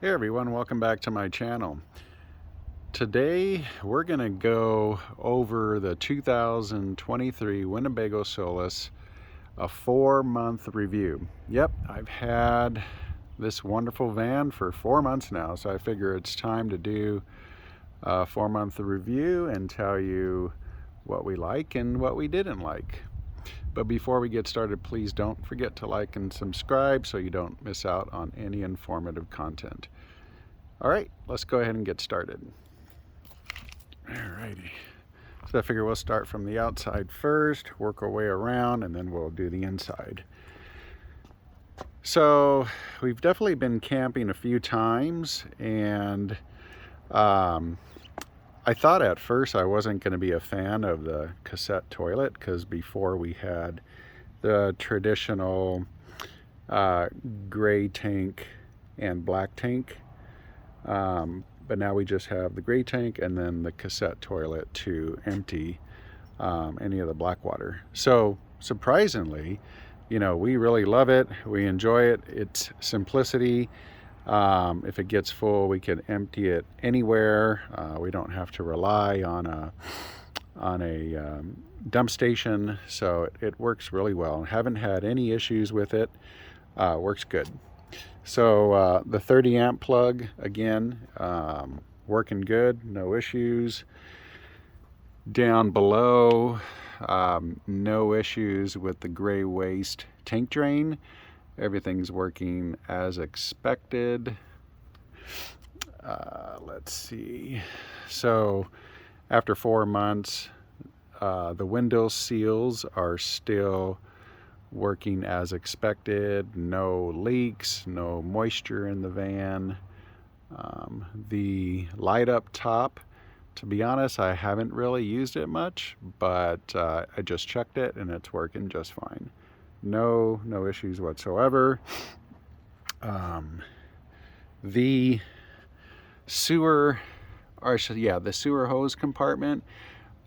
Hey everyone, welcome back to my channel. Today we're going to go over the 2023 Winnebago Solis, a 4-month review. Yep, I've had this wonderful van for 4 months now, so I figure it's time to do a 4-month review and tell you what we like and what we didn't like. But before we get started, please don't forget to like and subscribe so you don't miss out on any informative content. All right, let's go ahead and get started. Alrighty, so I figure we'll start from the outside first, work our way around, and then we'll do the inside. So we've definitely been camping a few times, and I thought at first I wasn't going to be a fan of the cassette toilet, because before we had the traditional gray tank and black tank, but now we just have the gray tank and then the cassette toilet to empty any of the black water. So surprisingly, we really love it. We enjoy it. It's simplicity. If it gets full, we can empty it anywhere. We don't have to rely on a dump station, so it works really well. Haven't had any issues with it. Works good. So the 30 amp plug, again, working good, no issues. Down below, no issues with the gray waste tank drain. Everything's working as expected. Let's see. So after 4 months, the window seals are still working as expected. No leaks, no moisture in the van. The light up top, to be honest, I haven't really used it much, but I just checked it and it's working just fine. No issues whatsoever. The sewer, the sewer hose compartment,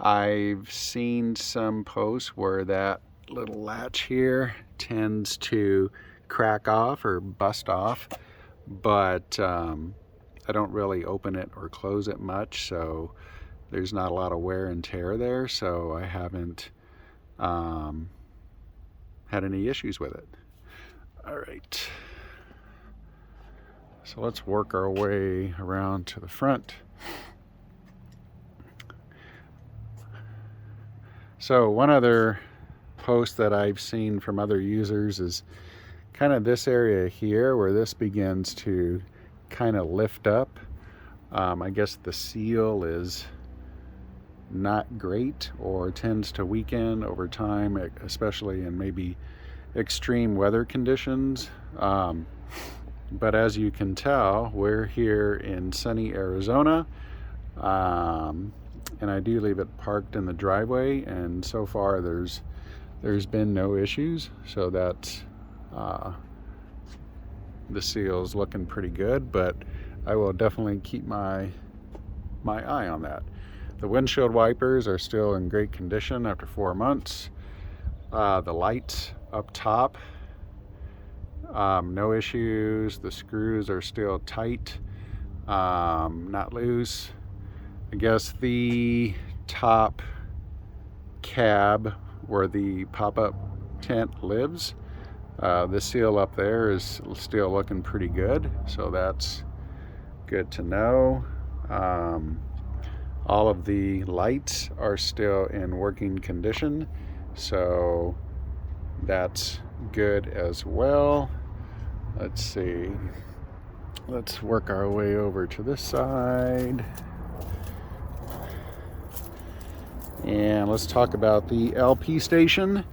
I've seen some posts where that little latch here tends to crack off or bust off, but I don't really open it or close it much, so there's not a lot of wear and tear there, so I haven't had any issues with it. All right, so let's work our way around to the front. So one other post that I've seen from other users is kind of this area here where this begins to kind of lift up. I guess the seal is not great or tends to weaken over time, especially in maybe extreme weather conditions. But as you can tell, we're here in sunny Arizona, and I do leave it parked in the driveway, and so far there's been no issues, so that's the seal's looking pretty good, but I will definitely keep my eye on that. The windshield wipers are still in great condition after 4 months. The lights up top, no issues. The screws are still tight, not loose. I guess the top cab where the pop-up tent lives, the seal up there is still looking pretty good, so that's good to know. All of the lights are still in working condition, so that's good as well. Let's see, let's work our way over to this side, and let's talk about the LP station.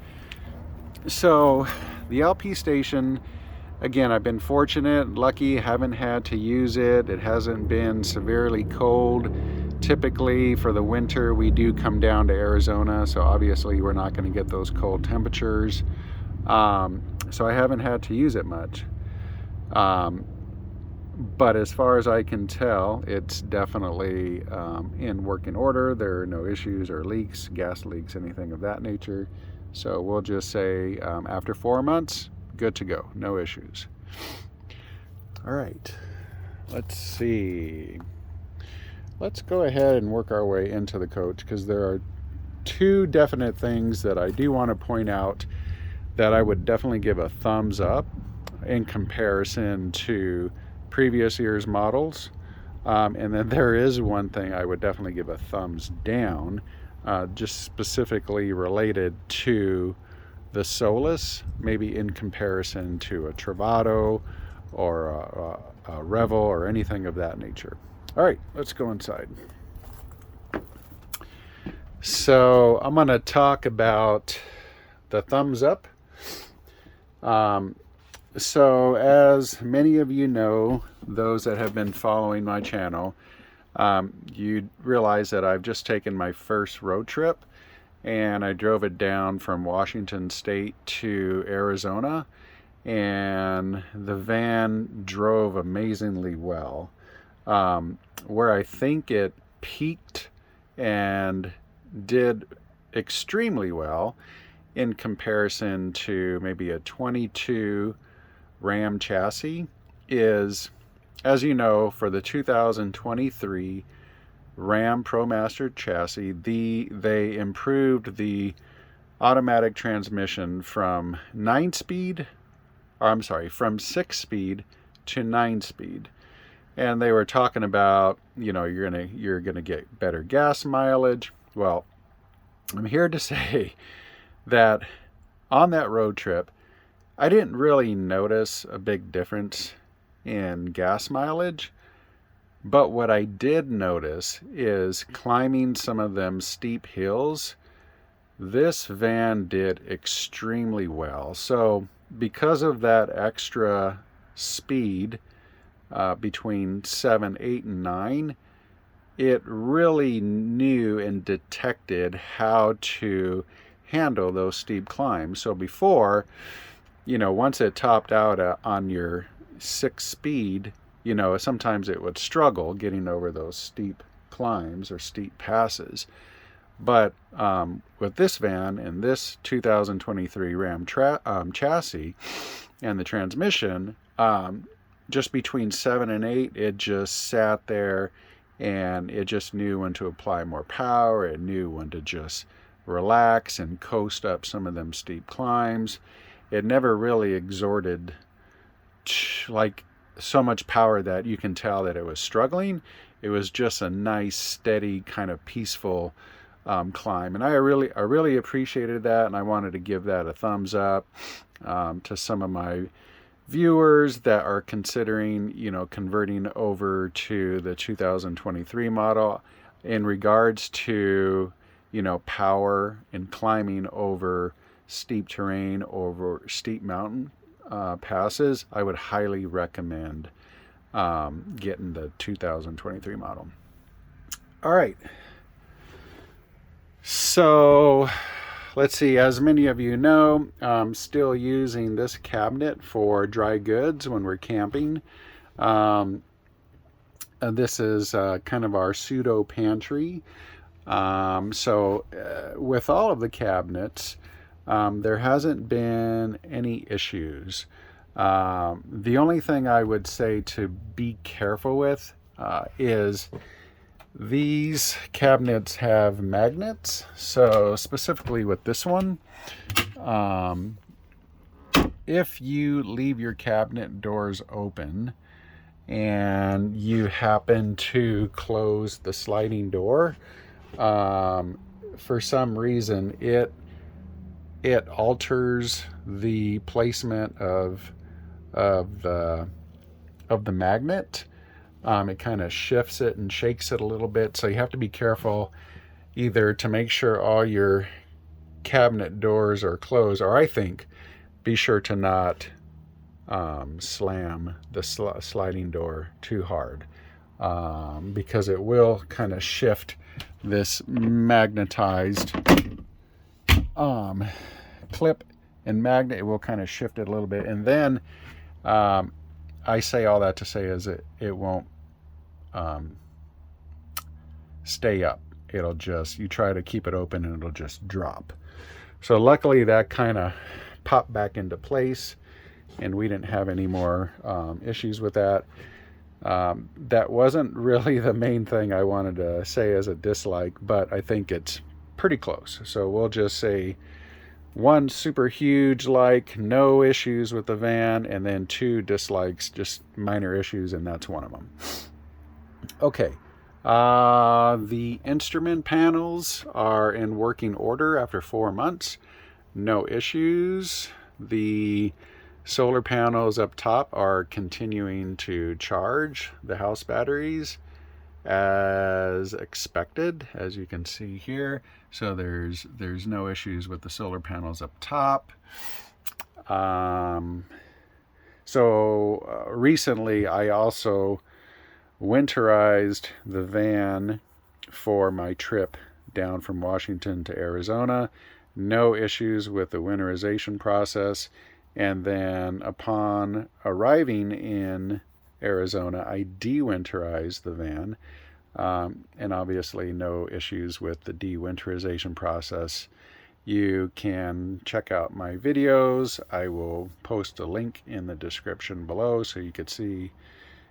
So the LP station, again, I've been fortunate, lucky, haven't had to use it. It hasn't been severely cold. Typically for the winter we do come down to Arizona, so obviously we're not going to get those cold temperatures. So I haven't had to use it much. But as far as I can tell, it's definitely in working order. There are no issues or leaks, gas leaks, anything of that nature. So we'll just say after 4 months, good to go, no issues. All right, let's see. Let's go ahead and work our way into the coach, because there are two definite things that I do want to point out that I would definitely give a thumbs up in comparison to previous year's models. And then there is one thing I would definitely give a thumbs down, just specifically related to the Solis, maybe in comparison to a Travato or a Revel or anything of that nature. All right, let's go inside. So I'm going to talk about the thumbs up. So as many of you know, those that have been following my channel, you realize that I've just taken my first road trip, and I drove it down from Washington State to Arizona, and the van drove amazingly well. Where I think it peaked and did extremely well in comparison to maybe a 22 Ram chassis is, as you know, for the 2023 Ram ProMaster chassis, they improved the automatic transmission from 6-speed to 9-speed. And they were talking about, you know, you're gonna get better gas mileage. Well, I'm here to say that on that road trip, I didn't really notice a big difference in gas mileage, but what I did notice is climbing some of them steep hills, this van did extremely well. So because of that extra speed, between 7, 8, and 9, it really knew and detected how to handle those steep climbs. So before, you know, once it topped out on your 6-speed, you know, sometimes it would struggle getting over those steep climbs or steep passes. But with this van and this 2023 Ram chassis and the transmission, just between 7 and 8, it just sat there and it just knew when to apply more power. It knew when to just relax and coast up some of them steep climbs. It never really exerted like so much power that you can tell that it was struggling. It was just a nice, steady, kind of peaceful climb, and I really appreciated that, and I wanted to give that a thumbs up to some of my viewers that are considering, you know, converting over to the 2023 model in regards to, you know, power and climbing over steep terrain, over steep mountain passes. I would highly recommend getting the 2023 model. All right. So let's see, as many of you know, I'm still using this cabinet for dry goods when we're camping. This is kind of our pseudo pantry. So with all of the cabinets, there hasn't been any issues. The only thing I would say to be careful with is these cabinets have magnets. So specifically with this one, if you leave your cabinet doors open and you happen to close the sliding door, for some reason it alters the placement of the magnet. It kind of shifts it and shakes it a little bit, so you have to be careful either to make sure all your cabinet doors are closed, or I think be sure to not slam the sliding door too hard, because it will kind of shift this magnetized clip and magnet. It will kind of shift it a little bit, and then I say all that to say is it won't stay up. It'll just, you try to keep it open and it'll just drop. So luckily that kind of popped back into place and we didn't have any more issues with that. That wasn't really the main thing I wanted to say as a dislike, but I think it's pretty close. So we'll just say one super huge like, no issues with the van, and then two dislikes, just minor issues, and that's one of them. Okay. The instrument panels are in working order after 4 months. No issues. The solar panels up top are continuing to charge the house batteries as expected, as you can see here. So there's no issues with the solar panels up top. Recently I also winterized the van for my trip down from Washington to Arizona. No issues with the winterization process. And then upon arriving in Arizona, I de-winterized the van. And obviously no issues with the de-winterization process. You can check out my videos. I will post a link in the description below so you could see,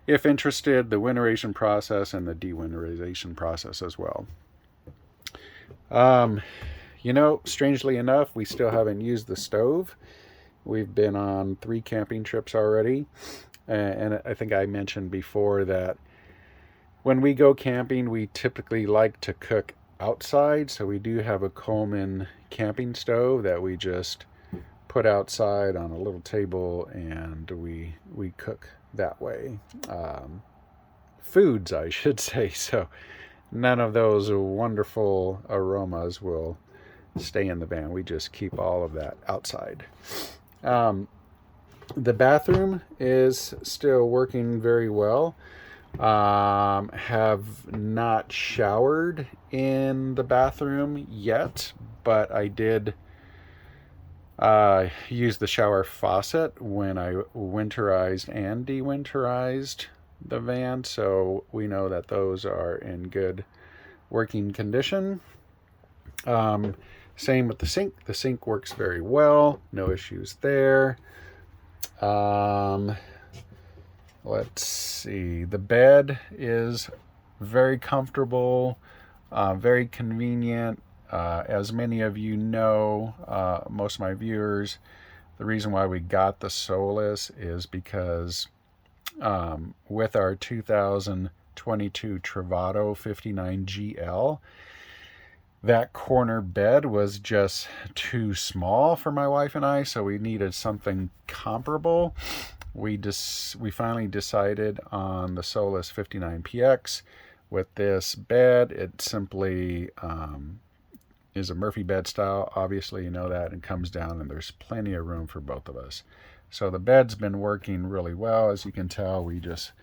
if interested, the winterization process and the de-winterization process as well. Strangely enough, we still haven't used the stove. We've been on 3 camping trips already. And I think I mentioned before that when we go camping, we typically like to cook outside. So we do have a Coleman camping stove that we just put outside on a little table, and we cook that way. Foods, I should say. So none of those wonderful aromas will stay in the van. We just keep all of that outside. The bathroom is still working very well. Have not showered in the bathroom yet, but I did use the shower faucet when I winterized and de-winterized the van, so we know that those are in good working condition. Same with the sink. The sink works very well. No issues there. Let's see. The bed is very comfortable, very convenient. As many of you know, most of my viewers, the reason why we got the Solis is because with our 2022 Travato 59GL, that corner bed was just too small for my wife and I, so we needed something comparable. We finally decided on the Solis 59PX with this bed. It simply is a Murphy bed style. Obviously, you know that. It comes down and there's plenty of room for both of us. So the bed's been working really well. As you can tell, we just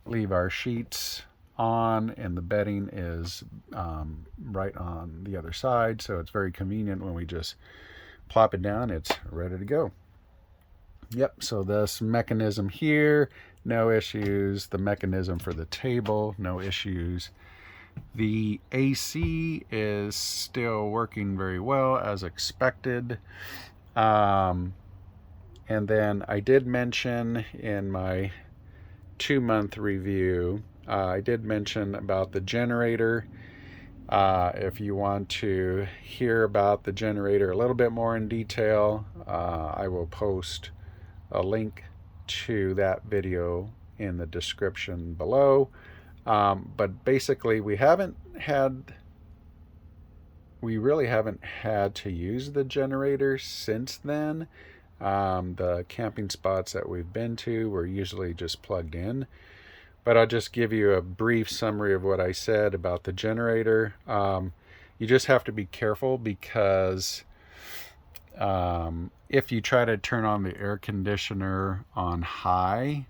leave our sheets on and the bedding is right on the other side. So it's very convenient when we just plop it down. It's ready to go. Yep, so this mechanism here, no issues. The mechanism for the table, no issues. The AC is still working very well as expected. And then I did mention in my 2-month review, I did mention about the generator. If you want to hear about the generator a little bit more in detail, I will post a link to that video in the description below. But basically we really haven't had to use the generator since then. The camping spots that we've been to were usually just plugged in. But I'll just give you a brief summary of what I said about the generator. You just have to be careful because if you try to turn on the air conditioner on high,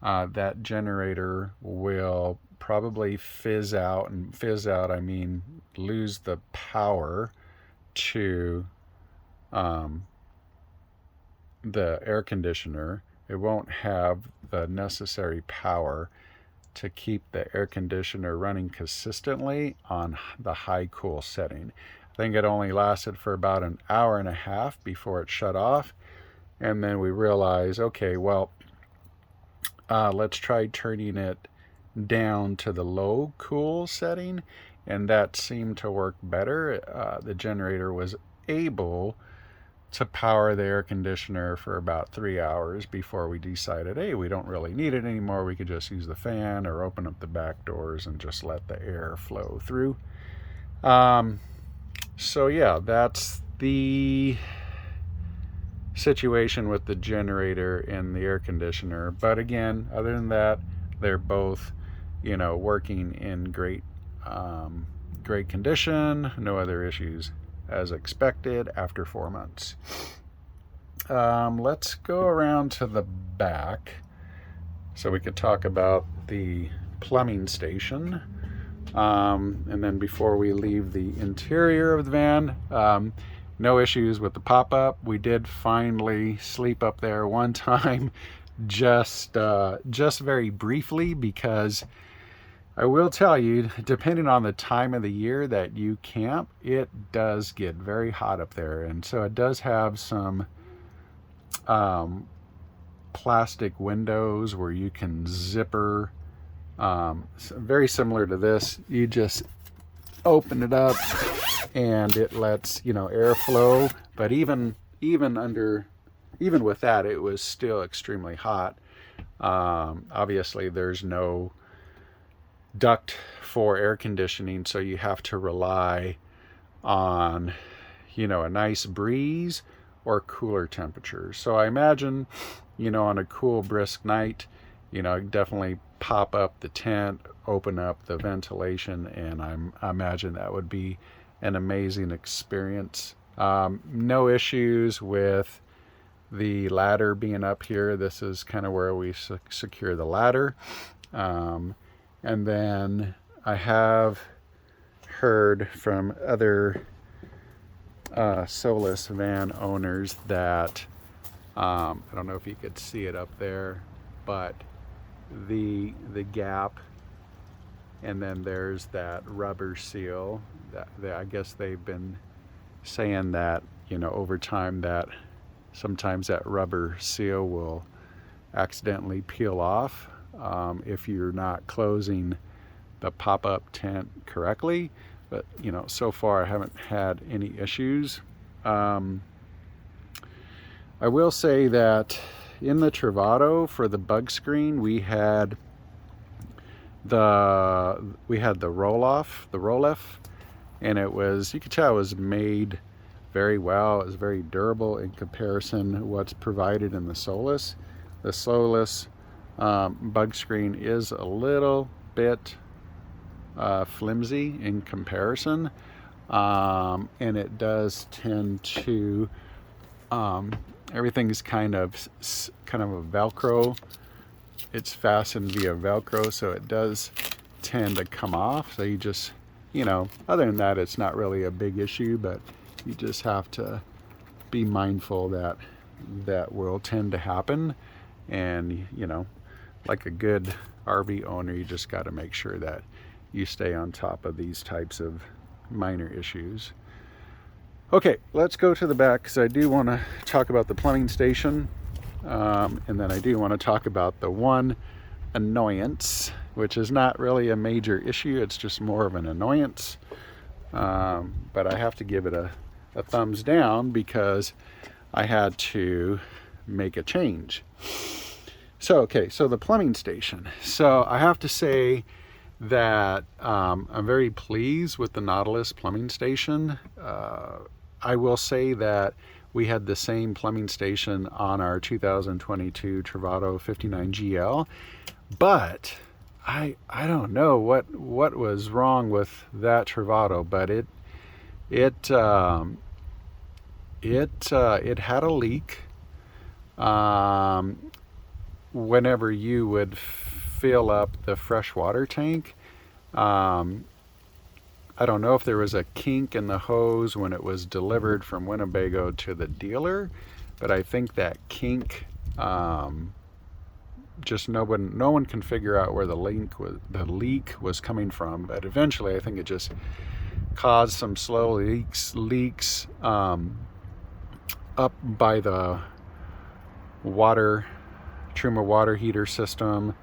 that generator will probably fizz out. And fizz out, I mean lose the power to the air conditioner. It won't have the necessary power to keep the air conditioner running consistently on the high cool setting. I think it only lasted for about an hour and a half before it shut off. And then we realized, okay, well, let's try turning it down to the low cool setting, and that seemed to work better. The generator was able to power the air conditioner for about 3 hours before we decided, hey, we don't really need it anymore. We could just use the fan or open up the back doors and just let the air flow through. So yeah, that's the situation with the generator and the air conditioner. But again, other than that, they're both, working in great condition. No other issues as expected after 4 months. Let's go around to the back so we could talk about the plumbing station. And then before we leave the interior of the van, no issues with the pop-up. We did finally sleep up there one time, just very briefly, because I will tell you, depending on the time of the year that you camp, it does get very hot up there. And so it does have some plastic windows where you can zipper, very similar to this. You just open it up and it lets airflow, but even with that, it was still extremely hot. Obviously there's no duct for air conditioning, so you have to rely on a nice breeze or cooler temperatures. So I imagine on a cool brisk night, definitely pop up the tent, open up the ventilation, and I imagine that would be an amazing experience. No issues with the ladder being up here. This is kind of where we secure the ladder. And then I have heard from other Solis van owners that, I don't know if you could see it up there, but the gap, and then there's that rubber seal that I guess they've been saying that over time that sometimes that rubber seal will accidentally peel off if you're not closing the pop-up tent correctly. But so far I haven't had any issues. I will say that in the Travato for the bug screen, we had the roll-off, and it was, you could tell it was made very well. It was very durable in comparison to what's provided in the Solis. The Solis bug screen is a little bit flimsy in comparison, and it does tend to everything's kind of a Velcro. It's fastened via Velcro, so it does tend to come off. So you just, other than that, it's not really a big issue, but you just have to be mindful that that will tend to happen. And, like a good RV owner, you just got to make sure that you stay on top of these types of minor issues. Okay, let's go to the back, because I do want to talk about the plumbing station, and then I do want to talk about the one annoyance, which is not really a major issue, it's just more of an annoyance, but I have to give it a thumbs down because I had to make a change. So okay, so the plumbing station. So I have to say that I'm very pleased with the Nautilus plumbing station. I will say that we had the same plumbing station on our 2022 Travato 59GL, but I don't know what was wrong with that Travato, but it had a leak whenever you would fill up the freshwater tank. I don't know if there was a kink in the hose when it was delivered from Winnebago to the dealer, but I think that kink, just no one can figure out where the leak was coming from. But eventually, I think it just caused some slow leaks up by the Truma water heater system.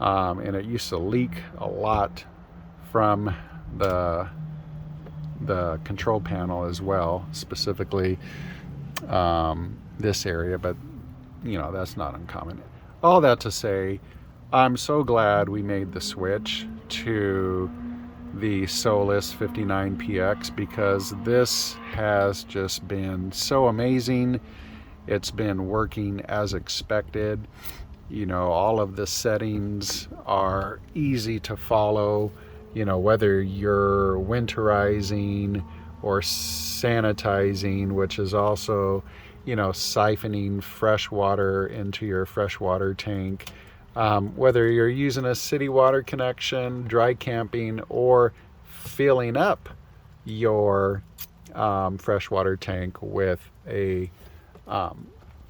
and it used to leak a lot from the control panel as well, specifically this area, but you know, that's not uncommon. All that to say, I'm so glad we made the switch to the Solis 59PX, because this has just been so amazing. It's been working as expected. You know, all of the settings are easy to follow. You know, whether you're winterizing or sanitizing, which is also, you know, siphoning fresh water into your freshwater tank, whether you're using a city water connection, dry camping, or filling up your freshwater tank with a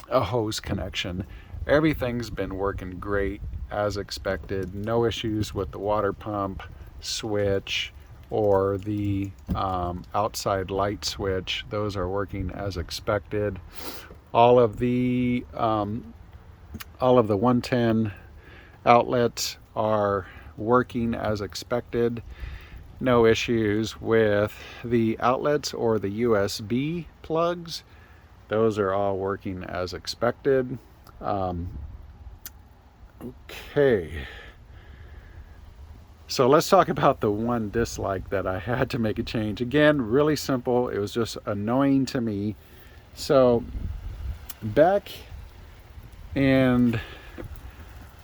hose connection. Everything's been working great as expected. No issues with the water pump, switch, or the outside light switch. Those are working as expected. All of the 110 outlets are working as expected. No issues with the outlets or the USB plugs. Those are all working as expected. Okay. So let's talk about the one dislike that I had to make a change. Again, really simple. It was just annoying to me. So back in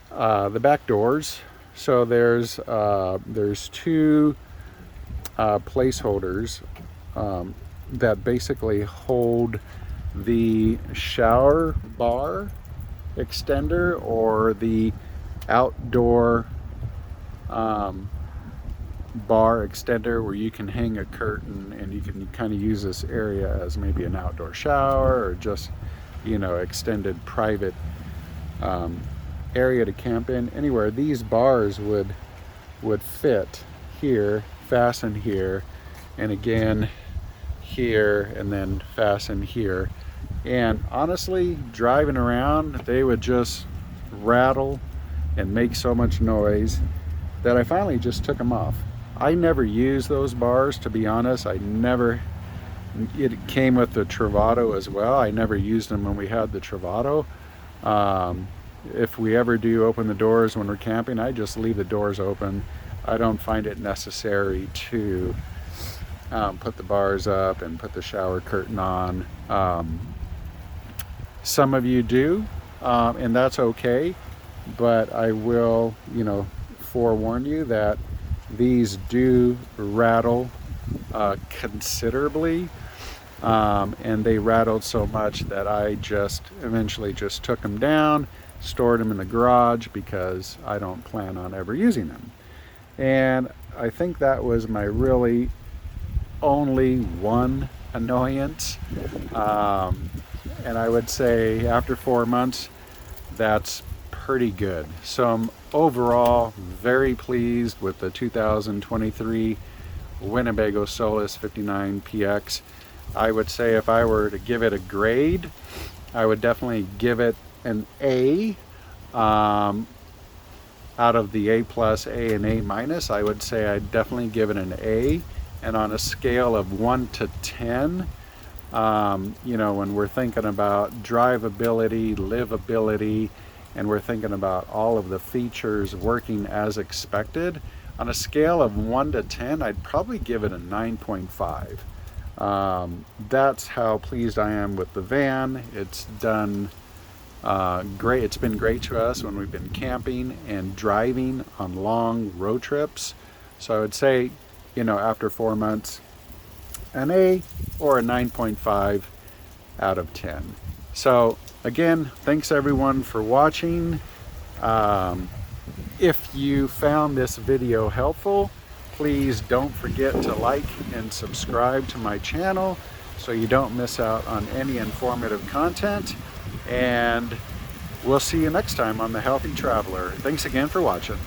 the back doors, so there's two placeholders that basically hold the shower bar extender or the outdoor bar extender, where you can hang a curtain and you can kind of use this area as maybe an outdoor shower, or just, you know, extended private area to camp in. Anywhere these bars would fit here, fasten here, and again here, and then fasten here. And honestly, driving around, they would just rattle and make so much noise that I finally just took them off. I never used those bars, to be honest. It came with the Travato as well. I never used them when we had the Travato. If we ever do open the doors when we're camping, I just leave the doors open. I don't find it necessary to put the bars up and put the shower curtain on. Some of you do, and that's okay, but I will, you know, forewarn you that these do rattle considerably, and they rattled so much that I just eventually just took them down, stored them in the garage, because I don't plan on ever using them. And I think that was my really only one annoyance, and I would say after 4 months, that's pretty good. So I'm overall very pleased with the 2023 Winnebago Solis 59PX. I would say if I were to give it a grade, I would definitely give it an A. Out of the A+, A, and A-, I would say I'd definitely give it an A. And on a scale of 1 to 10, you know, when we're thinking about drivability, livability, and we're thinking about all of the features working as expected, on a scale of 1 to 10, I'd probably give it a 9.5. That's how pleased I am with the van. It's done great. It's been great to us when we've been camping and driving on long road trips. So I would say, you know, after 4 months, an A or a 9.5 out of 10. So again, thanks everyone for watching. If you found this video helpful, please don't forget to like and subscribe to my channel so you don't miss out on any informative content. And we'll see you next time on The Healthy Traveler. Thanks again for watching.